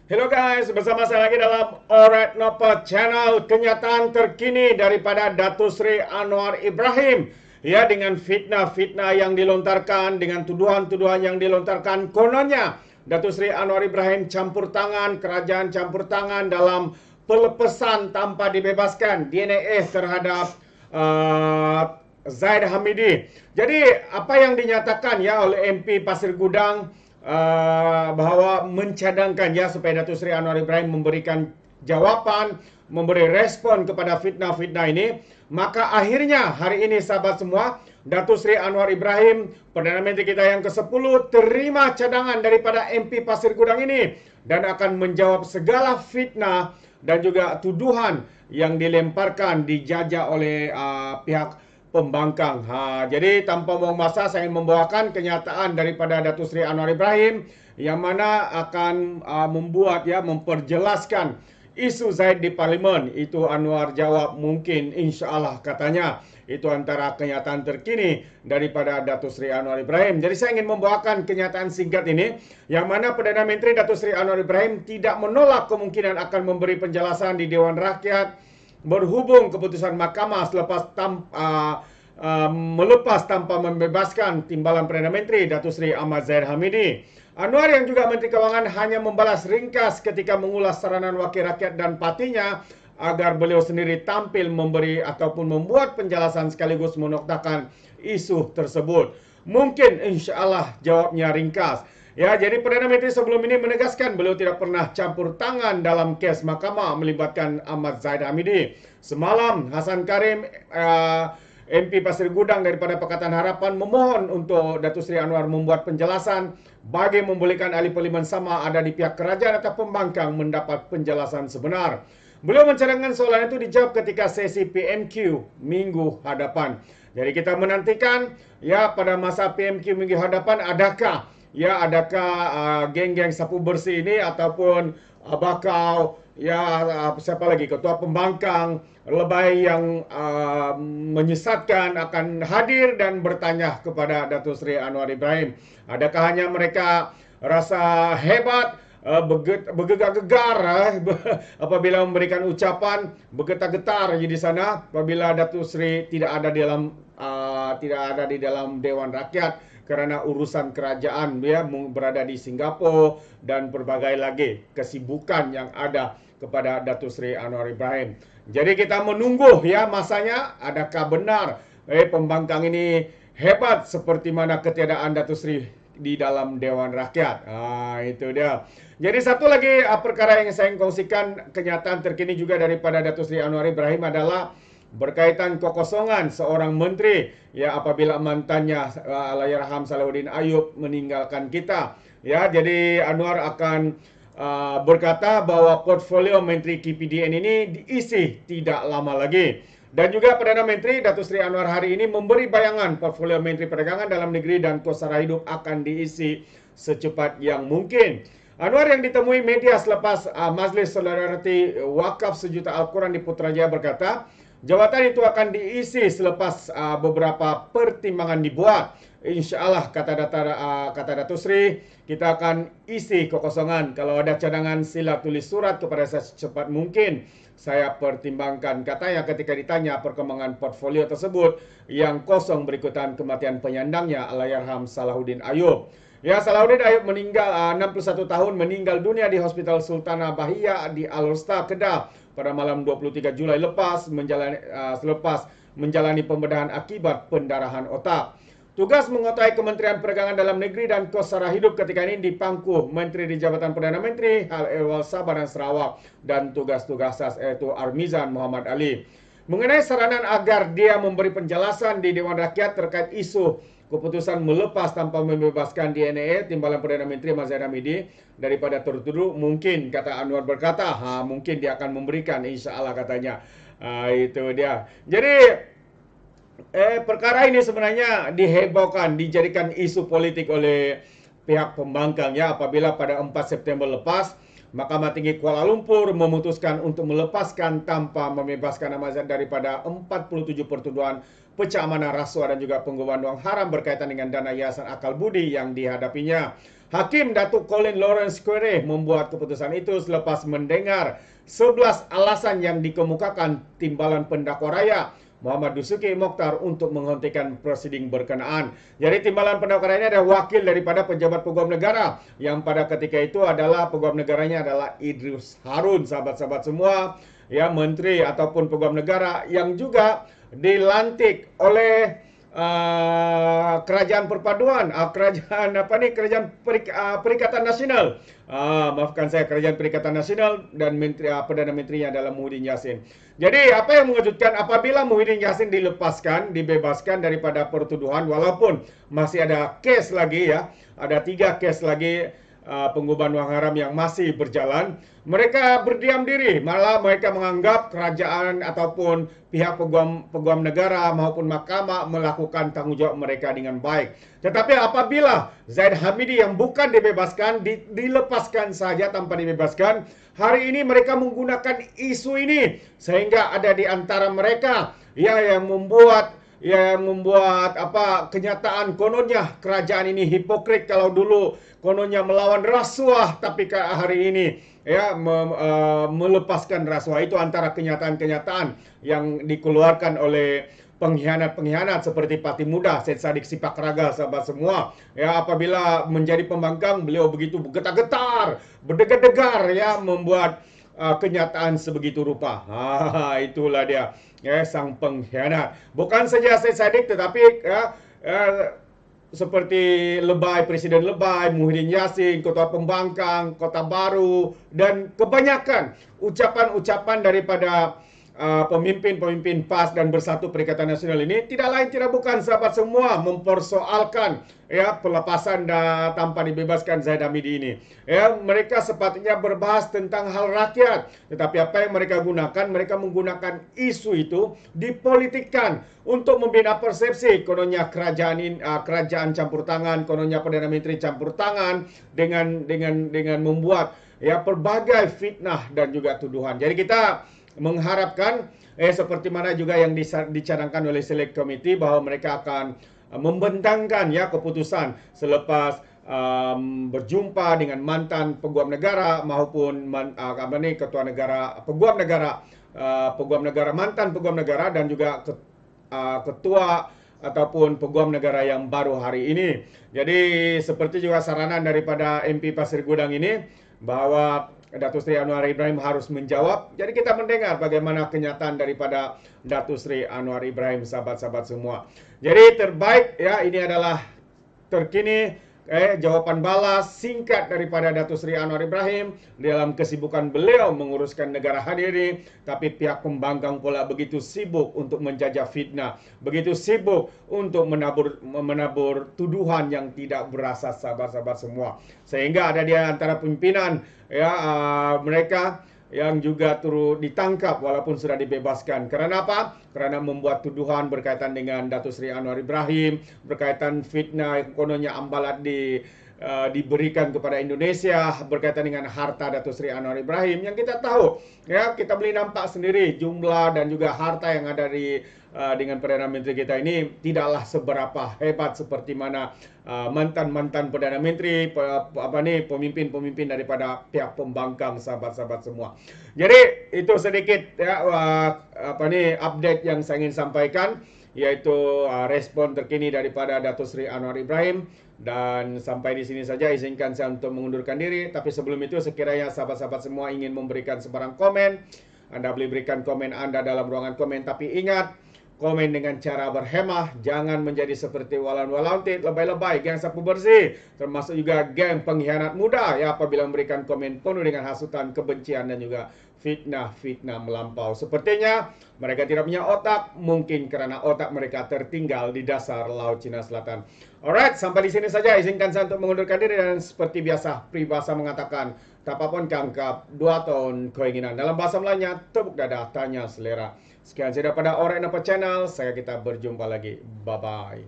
Hello guys, bersama saya lagi dalam Alright Nopal Channel. Kenyataan terkini daripada Datuk Seri Anwar Ibrahim. Ya, dengan fitnah-fitnah yang dilontarkan, dengan tuduhan-tuduhan yang dilontarkan. Kononnya, Datuk Seri Anwar Ibrahim campur tangan, kerajaan campur tangan dalam pelepasan tanpa dibebaskan DNA terhadap Zaid Hamidi. Jadi, apa yang dinyatakan ya oleh MP Pasir Gudang, bahawa mencadangkan ya supaya Datuk Seri Anwar Ibrahim memberikan jawapan, memberi respon kepada fitnah-fitnah ini. Maka akhirnya hari ini sahabat semua, Datuk Seri Anwar Ibrahim, Perdana Menteri kita yang ke-10, terima cadangan daripada MP Pasir Gudang ini dan akan menjawab segala fitnah dan juga tuduhan yang dilemparkan, dijajah oleh pihak pembangkang. Jadi tanpa buang masa, saya ingin membawakan kenyataan daripada Datuk Seri Anwar Ibrahim yang mana akan memperjelaskan isu Zaid di Parlimen. Itu Anwar jawab mungkin, insya-Allah katanya. Itu antara kenyataan terkini daripada Datuk Seri Anwar Ibrahim. Jadi saya ingin membawakan kenyataan singkat ini yang mana Perdana Menteri Datuk Seri Anwar Ibrahim tidak menolak kemungkinan akan memberi penjelasan di Dewan Rakyat berhubung keputusan mahkamah selepas melepas tanpa membebaskan Timbalan Perdana Menteri Datuk Seri Ahmad Zahid Hamidi. Anwar yang juga Menteri Kewangan hanya membalas ringkas ketika mengulas saranan Wakil Rakyat dan partinya agar beliau sendiri tampil memberi ataupun membuat penjelasan sekaligus menoktakan isu tersebut. Mungkin insya-Allah jawabnya ringkas. Ya, jadi Perdana Menteri sebelum ini menegaskan beliau tidak pernah campur tangan dalam kes mahkamah melibatkan Ahmad Zahid Hamidi. Semalam Hasan Karim, MP Pasir Gudang daripada Pakatan Harapan memohon untuk Datuk Seri Anwar membuat penjelasan bagi membolehkan ahli parlimen sama ada di pihak kerajaan atau pembangkang mendapat penjelasan sebenar. Beliau mencadangkan soalan itu dijawab ketika sesi PMQ minggu hadapan. Jadi kita menantikan ya pada masa PMQ minggu hadapan adakah geng-geng sapu bersih ini ataupun bakal siapa lagi ketua pembangkang lebay yang menyesatkan akan hadir dan bertanya kepada Datuk Seri Anwar Ibrahim. Adakah hanya mereka rasa hebat, bergegar-gegar apabila memberikan ucapan, bergetar-getar di sana apabila Datuk Seri tidak ada di dalam Dewan Rakyat kerana urusan kerajaan berada di Singapura dan berbagai lagi kesibukan yang ada kepada Datuk Seri Anwar Ibrahim. Jadi kita menunggu masanya adakah benar pembangkang ini hebat seperti mana ketiadaan Datuk Seri di dalam Dewan Rakyat. Itu dia. Jadi satu lagi perkara yang saya kongsikan, kenyataan terkini juga daripada Datuk Seri Anwar Ibrahim adalah berkaitan kekosongan seorang menteri apabila mantannya Allahyarham Salahuddin Ayub meninggalkan kita. Jadi Anwar akan berkata bahawa portfolio Menteri KPDN ini diisi tidak lama lagi. Dan juga Perdana Menteri Datuk Seri Anwar hari ini memberi bayangan portfolio Menteri Perdagangan Dalam Negeri dan Kos Sara Hidup akan diisi secepat yang mungkin. Anwar yang ditemui media selepas Majlis Solidariti Wakaf Sejuta Al-Quran di Putrajaya berkata, jawatan itu akan diisi selepas beberapa pertimbangan dibuat. InsyaAllah kata Datuk Seri, kita akan isi kekosongan. Kalau ada cadangan sila tulis surat kepada saya secepat mungkin. Saya pertimbangkan. Katanya ketika ditanya perkembangan portfolio tersebut yang kosong berikutan kematian penyandangnya Allahyarham Salahuddin Ayub. Salahuddin Ayub meninggal 61 tahun meninggal dunia di Hospital Sultanah Bahia di Alor-Star, Kedah pada malam 23 Julai selepas menjalani pembedahan akibat pendarahan otak. Tugas menguasai Kementerian Perdagangan Dalam Negeri dan Kos Sara Hidup ketika ini dipangku Menteri di Jabatan Perdana Menteri Hal Ehwal Sabah dan Sarawak dan tugas-tugas SAS iaitu Armizan Muhammad Ali. Mengenai saranan agar dia memberi penjelasan di Dewan Rakyat terkait isu keputusan melepas tanpa membebaskan DNA Timbalan Perdana Menteri Ahmad Zahid Hamidi daripada tertuduh, mungkin kata Anwar berkata, mungkin dia akan memberikan, insya-Allah katanya. Itu dia. Jadi perkara ini sebenarnya dihebohkan, dijadikan isu politik oleh pihak pembangkang apabila pada 4 September lepas Mahkamah Tinggi Kuala Lumpur memutuskan untuk melepaskan tanpa membebaskan Ahmad Zahid daripada 47 pertuduhan pencamanaan rasuah dan juga penggunaan uang haram berkaitan dengan dana yayasan Akal Budi yang dihadapinya. Hakim Datuk Colin Lawrence Quere membuat keputusan itu selepas mendengar 11 alasan yang dikemukakan timbalan pendakwa raya Muhammad Dusuki Mokhtar untuk menghentikan prosiding berkenaan. Jadi timbalan pendakwa raya ini adalah wakil daripada pejabat peguam negara yang pada ketika itu adalah peguam negaranya adalah Idrus Harun, sahabat-sahabat semua, ya, menteri ataupun peguam negara yang juga dilantik oleh kerajaan perpaduan, kerajaan Perikatan Nasional. Maafkan saya, kerajaan Perikatan Nasional, dan Perdana Menterinya adalah Muhyiddin Yassin. Jadi apa yang mengejutkan apabila Muhyiddin Yassin dibebaskan daripada pertuduhan, walaupun masih ada kes lagi, ya, ada 3 kes lagi penggubahan uang haram yang masih berjalan, mereka berdiam diri, malah mereka menganggap kerajaan ataupun pihak peguam negara maupun mahkamah melakukan tanggung jawab mereka dengan baik. Tetapi apabila Zaid Hamidi yang bukan dibebaskan, dilepaskan saja tanpa dibebaskan, hari ini mereka menggunakan isu ini sehingga ada di antara mereka yang membuat kenyataan kononnya kerajaan ini hipokrit. Kalau dulu kononnya melawan rasuah, tapi hari ini melepaskan rasuah. Itu antara kenyataan-kenyataan yang dikeluarkan oleh pengkhianat-pengkhianat seperti Parti Muda, Syed Saddiq Sipak Raga, sahabat semua. Ya, apabila menjadi pembangkang, beliau begitu bergetar-getar, berdegar-degar, ya, membuat kenyataan sebegitu rupa. Itulah dia, ya, sang pengkhianat. Bukan saja Syed Saddiq, tetapi seperti Presiden Lebay, Muhyiddin Yassin, Ketua Pembangkang, Kota Baru, dan kebanyakan ucapan-ucapan daripada pemimpin-pemimpin PAS dan Bersatu Perikatan Nasional ini tidak lain tidak bukan, sahabat semua, mempersoalkan, ya, pelepasan tanpa dibebaskan Zaid Hamidi ini. Ya, mereka sepatutnya berbahas tentang hal rakyat, tetapi apa yang mereka gunakan, mereka menggunakan isu itu dipolitikkan untuk membina persepsi kononnya kerajaan campur tangan, kononnya Perdana Menteri campur tangan dengan membuat, ya, pelbagai fitnah dan juga tuduhan. Jadi kita mengharapkan seperti mana juga yang dicadangkan oleh Select Committee, bahwa mereka akan membentangkan, ya, keputusan selepas berjumpa dengan mantan peguam negara maupun ketua negara, peguam negara, mantan peguam negara, dan juga ketua ataupun peguam negara yang baru hari ini. Jadi seperti juga saranan daripada MP Pasir Gudang ini, bahwa Datuk Seri Anwar Ibrahim harus menjawab. Jadi kita mendengar bagaimana kenyataan daripada Datuk Seri Anwar Ibrahim, sahabat-sahabat semua. Jadi terbaik, ya, ini adalah terkini jawaban balas singkat daripada Datuk Seri Anwar Ibrahim dalam kesibukan beliau menguruskan negara hadir ini. Tapi pihak pembangkang pula begitu sibuk untuk menjajah fitnah, begitu sibuk untuk menabur tuduhan yang tidak berasas, sahabat-sahabat semua. Sehingga ada di antara pimpinan, ya, mereka yang juga turut ditangkap walaupun sudah dibebaskan. Karena apa? Karena membuat tuduhan berkaitan dengan Datuk Seri Anwar Ibrahim, berkaitan fitnah yang kononnya ambalat diberikan kepada Indonesia berkaitan dengan harta Datuk Seri Anwar Ibrahim, yang kita tahu, ya, kita boleh nampak sendiri jumlah dan juga harta yang ada dengan Perdana Menteri kita ini tidaklah seberapa hebat seperti mana mantan-mantan Perdana Menteri, pemimpin-pemimpin daripada pihak pembangkang, sahabat-sahabat semua. Jadi itu sedikit, ya, update yang saya ingin sampaikan, yaitu respon terkini daripada Datuk Seri Anwar Ibrahim. Dan sampai di sini saja, izinkan saya untuk mengundurkan diri. Tapi sebelum itu, sekiranya sahabat-sahabat semua ingin memberikan sebarang komen, Anda boleh berikan komen Anda dalam ruangan komen. Tapi ingat, komen dengan cara berhemah, jangan menjadi seperti Walan Walauntit, lebay-lebay, geng sapu bersih, termasuk juga geng pengkhianat muda, ya, apabila memberikan komen penuh dengan hasutan, kebencian, dan juga fitnah melampau. Sepertinya mereka tidak punya otak, mungkin karena otak mereka tertinggal di dasar Laut Cina Selatan. Alright, sampai di sini saja, izinkan saya untuk mengundurkan diri, dan seperti biasa, peribahasa mengatakan, tapapun kangkap, 2 tahun keinginan. Dalam bahasa Melayunya, tepuk dada, tanya selera. Sekian saja pada Orang Apa Channel, kita berjumpa lagi. Bye-bye.